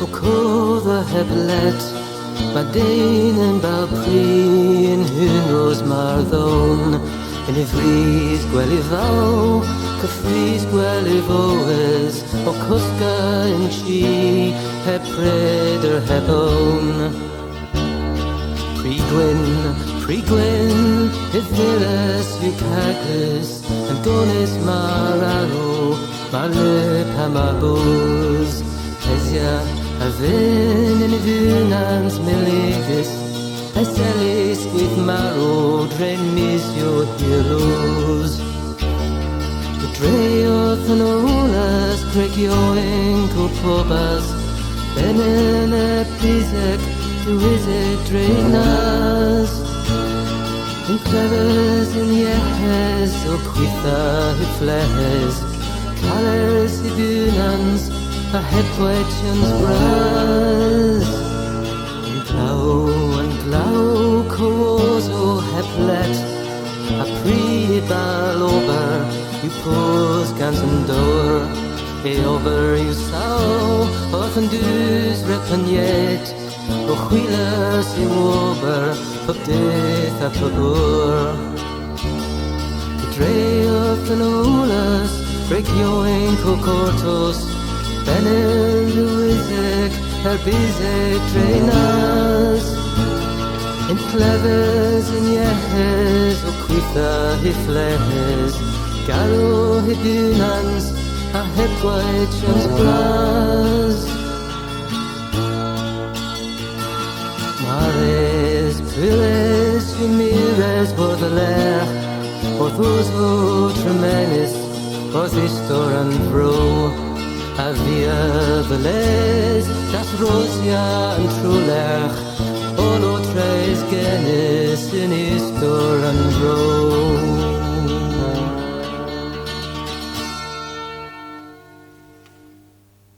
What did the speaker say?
o cwrdd heb let, mae dein yn bal pri yn hwnnws mar ddown, yn y fris gwely faw, cyffris gwely fowes, o cwsga yn chi, heb preder heb own. Pri gwyn, hyddilys yw caglis, yn donis mar arw, mar lyp am a bwrs. Hesia a fyn yn y ddynans miligys, a selis gwyth marw, dre'n misio hilos. Y dreodd yn olas, cregioen cwpobas, ben yn y briseg, who is it drenas? In clevers in yehes, o quitha who flehes, colours i bunans, a hepwechans bras. In glau, coos o heplet, a pre-bal ober, you pose gans and door, e ober you saw, often do's repagnet, o chwilers i wober, pob dydd a pob wr. Dreodd yn olas, regioen cocortos, ben yn rwysig, biseg drenas. In clefers in iehes, o cwytha hi flehes, garw hi dynans, a heb gwaith sians blas. Mares, piles, mires, bod y lech, oedd wrth o tremenis, oedd istor yn fro, a fia fy les, das rosia yn trwlech, ol o treis genus yn is